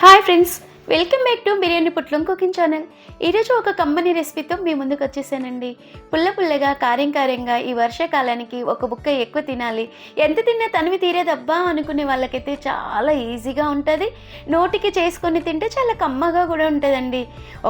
Hi friends, welcome back to biryani పుట్లం cooking channel. ఈరోజు ఒక కంపెనీ రెసిపీతో మీ ముందుకు వచ్చేసానండి. పుల్లగా కారంగా ఈ వర్షాకాలానికి ఒక బుక్క ఎక్కువ తినాలి, ఎంత తిన్నా తనివి తీరేదబ్బా అనుకునే వాళ్ళకైతే చాలా ఈజీగా ఉంటుంది. నోటికి చేసుకొని తింటే చాలా కమ్మగా కూడా ఉంటుందండి.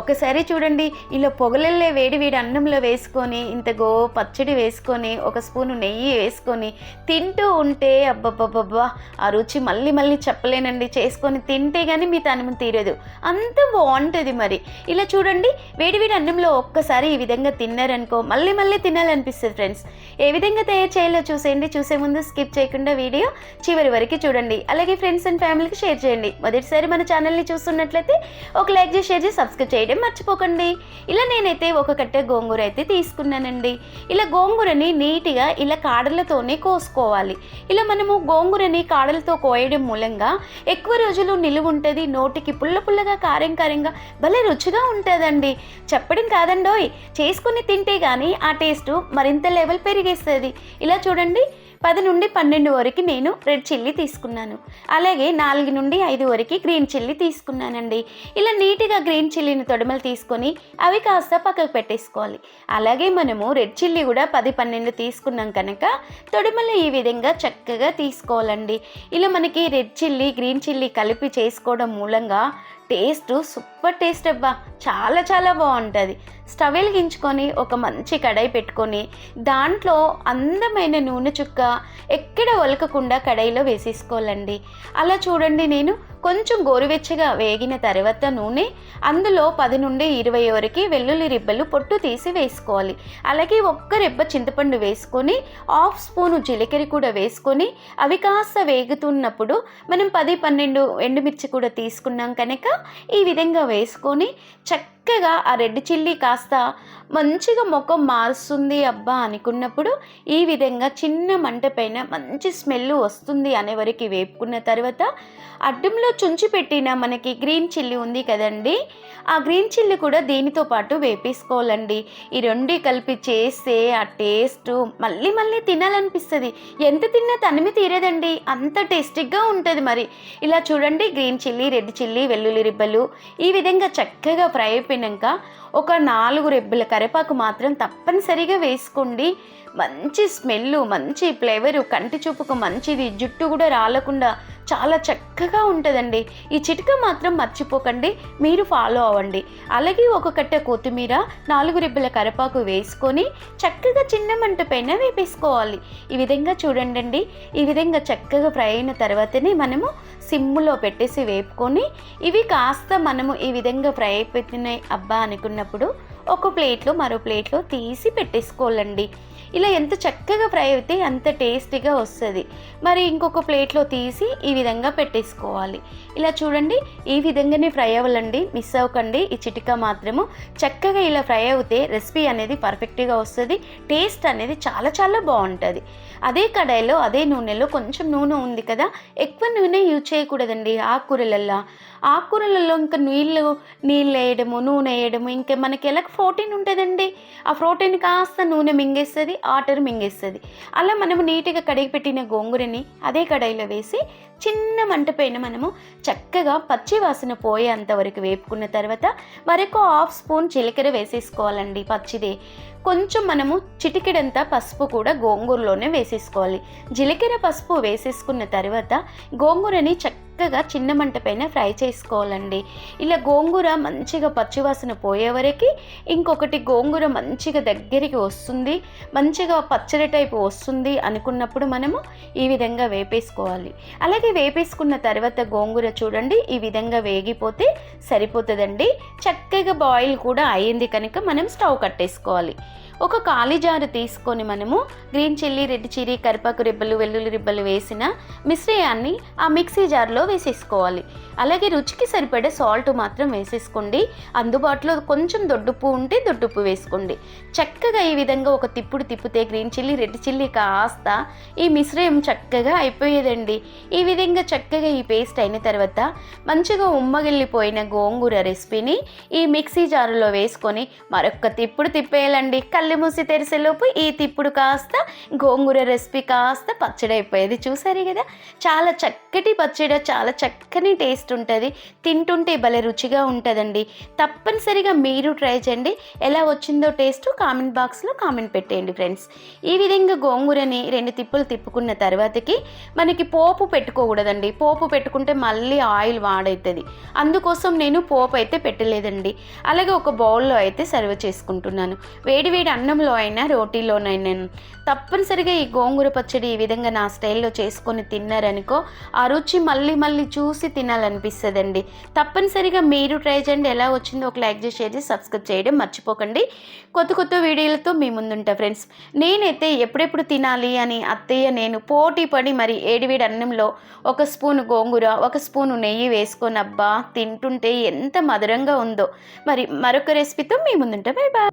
ఒకసారి చూడండి, ఇలా పొగలల్లే వేడి అన్నంలో వేసుకొని ఇంతగో పచ్చడి వేసుకొని ఒక స్పూను నెయ్యి వేసుకొని తింటూ ఉంటే అబ్బబ్బబ్బబ్బా ఆ రుచి మళ్ళీ చెప్పలేనండి. చేసుకొని తింటే కానీ మీ తనివి తీరదు, అంత బాగుంటుంది. మరి ఇలా చూడండి, వేడి అన్నంలో ఒక్కసారి ఈ విధంగా తిన్నారనుకో మళ్ళీ తినాలనిపిస్తుంది. ఫ్రెండ్స్, ఏ విధంగా తయారు చేయాలో చూసేయండి. చూసే ముందు స్కిప్ చేయకుండా వీడియో చివరి వరకు చూడండి. అలాగే ఫ్రెండ్స్ అండ్ ఫ్యామిలీకి షేర్ చేయండి. మొదటిసారి మన ఛానల్ని చూస్తున్నట్లయితే ఒక లైక్ చేసి షేర్ చేసి సబ్స్క్రైబ్ చేయడం మర్చిపోకండి. ఇలా నేనైతే ఒక కట్ట గోంగూర అయితే తీసుకున్నానండి. ఇలా గోంగూరని నీట్గా ఇలా కాడలతోనే కోసుకోవాలి. ఇలా మనము గోంగూరని కాడలతో కోయడం మూలంగా ఎక్కువ రోజులు నిలువ ఉంటుంది. నోటికి పుల్లగా కారంగా భలే రుచిగా ఉంటుందండి. చెప్పడం కాదండోయ్, చేసుకుని తింటే కానీ ఆ టేస్ట్ మరింత లెవెల్ పెరిగేస్తుంది. ఇలా చూడండి, 10 నుండి 12 వరకు నేను రెడ్ చిల్లీ తీసుకున్నాను. అలాగే 4 నుండి 5 వరకు గ్రీన్ చిల్లీ తీసుకున్నానండి. ఇలా నీట్గా గ్రీన్ చిల్లీని తొడమలు తీసుకొని అవి కాస్త పక్కకు పెట్టేసుకోవాలి. అలాగే మనము రెడ్ చిల్లీ కూడా 10-12 తీసుకున్నాం కనుక తొడమలు ఈ విధంగా చక్కగా తీసుకోవాలండి. ఇలా మనకి రెడ్ చిల్లీ గ్రీన్ చిల్లీ కలిపి చేసుకోవడం మూలంగా టేస్ట్ సూపర్ టేస్ట్ అబ్బా, చాలా బాగుంటుంది. స్టవ్ వెలిగించుకొని ఒక మంచి కడాయి పెట్టుకొని దాంట్లో అందమైన నూనె చుక్క ఎక్కడ ఒలకకుండా కడాయిలో వేసేసుకోవాలండి. అలా చూడండి, నేను కొంచెం గోరువెచ్చగా వేగిన తర్వాత నూనె అందులో 10 నుండి 20 వరకు వెల్లుల్లి రిబ్బలు పొట్టు తీసి వేసుకోవాలి. అలాగే ఒక్క రెబ్బ చింతపండు వేసుకొని 1/2 స్పూను జీలకర్ర కూడా వేసుకొని అవి కాస్త వేగుతున్నప్పుడు మనం 10-12 ఎండుమిర్చి కూడా తీసుకున్నాం కనుక ఈ విధంగా వేసుకొని చక్కగా ఆ రెడ్ చిల్లీ కాస్త మంచిగా ముఖం మారుస్తుంది అబ్బా అనుకున్నప్పుడు ఈ విధంగా చిన్న మంట పైన మంచి స్మెల్ వస్తుంది అనే వరకు వేపుకున్న తర్వాత అడ్డంలో చుంచి పెట్టిన మనకి గ్రీన్ చిల్లీ ఉంది కదండి, ఆ గ్రీన్ చిల్లీ కూడా దీనితో పాటు వేపేసుకోవాలండి. ఈ రెండు కలిపి చేస్తే ఆ టేస్ట్ మళ్ళీ తినాలనిపిస్తుంది. ఎంత తిన్నా తనివి తీరేదండి, అంత టేస్టీగా ఉంటుంది. మరి ఇలా చూడండి, గ్రీన్ చిల్లీ రెడ్ చిల్లీ వెల్లుల్లి రిబ్బలు ఈ విధంగా చక్కగా ఫ్రై అయిపోయినాక ఒక 4 రెబ్బల కరివేపాకు మాత్రం తప్పనిసరిగా వేసుకోండి. మంచి స్మెల్, మంచి ఫ్లేవరు, కంటి చూపుకు మంచిది, జుట్టు కూడా రాలకుండా చాలా చక్కగా ఉంటుందండి. ఈ చిట్కా మాత్రం మర్చిపోకండి, మీరు ఫాలో అవ్వండి. అలాగే ఒక కట్ట కొత్తిమీర 4 రెబ్బల కరివేపాకు వేసుకొని చక్కగా చిన్న మంట పైన వేపేసుకోవాలి. ఈ విధంగా చూడండి, ఈ విధంగా చక్కగా ఫ్రై అయిన తర్వాతనే మనము సిమ్ములో పెట్టేసి వేపుకొని ఇవి కాస్త మనము ఈ విధంగా ఫ్రై అయిపోతున్నాయి అబ్బా అనుకున్నప్పుడు ఒక ప్లేట్లో మరో ప్లేట్లో తీసి పెట్టేసుకోవాలండి. ఇలా ఎంత చక్కగా ఫ్రై అయితే అంత టేస్టీగా వస్తుంది. మరి ఇంకొక ప్లేట్లో తీసి ఈ విధంగా పెట్టేసుకోవాలి. ఇలా చూడండి, ఈ విధంగానే ఫ్రై అవ్వాలండి, మిస్ అవ్వకండి. ఈ చిటికా మాత్రము చక్కగా ఇలా ఫ్రై అవుతే రెసిపీ అనేది పర్ఫెక్ట్గా వస్తుంది. టేస్ట్ అనేది చాలా బాగుంటుంది. అదే కడాయిలో అదే నూనెలో కొంచెం నూనె ఉంది కదా, ఎక్కువ నూనె యూజ్ చేయకూడదండి. ఆకుకూరలలో ఇంకా నీళ్ళు వేయడము, నూనె వేయడము, ఇంకా మనకి ఎలా ప్రోటీన్ ఉంటుందండి. ఆ ప్రోటీన్ కాస్త నూనె మింగేస్తుంది, వాటర్ మింగేస్తుంది. అలా మనము నీట్గా కడిగి పెట్టిన గోంగూరని అదే కడాయిలో వేసి చిన్న మంట పైన మనము చక్కగా పచ్చి వాసన పోయేంత వరకు వేపుకున్న తర్వాత మరొక 1/2 స్పూన్ జీలకర్ర వేసేసుకోవాలండి, పచ్చిదే. కొంచెం మనము చిటికెడంతా పసుపు కూడా గోంగూరలోనే వేసేసుకోవాలి. జీలకర్ర పసుపు వేసేసుకున్న తర్వాత గోంగూరని చక్కగా చిన్న మంట పైన ఫ్రై చేసుకోవాలండి. ఇలా గోంగూర మంచిగా పచ్చివాసన పోయే వరకు, ఇంకొకటి గోంగూర మంచిగా దగ్గరికి వస్తుంది, మంచిగా పచ్చడి టైపు వస్తుంది అనుకున్నప్పుడు మనము ఈ విధంగా వేపేసుకోవాలి. అలాగే వేపేసుకున్న తర్వాత గోంగూర చూడండి ఈ విధంగా వేగిపోతే సరిపోతుందండి. చక్కగా బాయిల్ కూడా అయ్యింది కనుక మనం స్టవ్ కట్టేసుకోవాలి. ఒక ఖాళీ జారు తీసుకొని మనము గ్రీన్ చిల్లీ రెడ్ చిల్లీ కరివేపాకు రిబ్బలు వెల్లుల్లి రిబ్బలు వేసిన మిశ్రయాన్ని ఆ మిక్సీ జార్లో వేసేసుకోవాలి. అలాగే రుచికి సరిపడే సాల్ట్ మాత్రం వేసేసుకోండి. అందుబాటులో కొంచెం దొడ్డుప్పు ఉంటే దొడ్డుప్పు వేసుకోండి. చక్కగా ఈ విధంగా ఒక తిప్పితే గ్రీన్ చిల్లీ రెడ్ చిల్లీ కాస్త ఈ మిశ్రయం చక్కగా అయిపోయేదండి. ఈ విధంగా చక్కగా ఈ పేస్ట్ అయిన తర్వాత మంచిగా ఉమ్మగిల్లిపోయిన గోంగూర రెసిపీని ఈ మిక్సీ జారులో వేసుకొని మరొక తిప్పేయాలండి. కళ్ళు మూసి తెరిసేలోపు ఈ తిప్పుడు కాస్త గోంగూర రెసిపీ కాస్త పచ్చడి అయిపోయేది. చూసారు కదా, చాలా చక్కటి పచ్చడి, చాలా చక్కని టేస్ట్ ఉంటుంది, తింటుంటే భలే రుచిగా ఉంటుందండి. తప్పనిసరిగా మీరు ట్రై చేయండి. ఎలా వచ్చిందో టేస్ట్ కామెంట్ బాక్స్లో కామెంట్ పెట్టేయండి ఫ్రెండ్స్. ఈ విధంగా గోంగూరని 2 తిప్పులు తిప్పుకున్న తర్వాతకి మనకి పోపు పెట్టుకోకూడదండి. పోపు పెట్టుకుంటే మళ్ళీ ఆయిల్ వాడవుతుంది. అందుకోసం నేను పోపు అయితే పెట్టలేదండి. అలాగే ఒక బౌల్లో అయితే సర్వ్ చేసుకుంటున్నాను. వేడి వేడి అన్నంలో అయినా రోటీలోనైనా తప్పనిసరిగా ఈ గోంగూర పచ్చడి ఈ విధంగా నా స్టైల్లో చేసుకొని తిన్నారనుకో ఆ రుచి మళ్ళీ మళ్ళీ చూసి తినాలనిపిస్తుందండి. తప్పనిసరిగా మీరు ట్రై చేయండి. ఎలా వచ్చిందో ఒక లైక్ చేసి, షేర్ చేసి, సబ్స్క్రైబ్ చేయడం మర్చిపోకండి. కొత్త కొత్త వీడియోలతో మీ ముందుంటా ఫ్రెండ్స్. నేనైతే ఎప్పుడెప్పుడు తినాలి అని అత్తయ్య నేను పోటీ పడి మరి వేడివేడి అన్నంలో 1 స్పూను గోంగూర, 1 స్పూను నెయ్యి వేసుకొని అబ్బా తింటుంటే ఎంత మధురంగా ఉందో. మరి మరొక రెసిపీతో మీ ముందుంటా. Bye bye.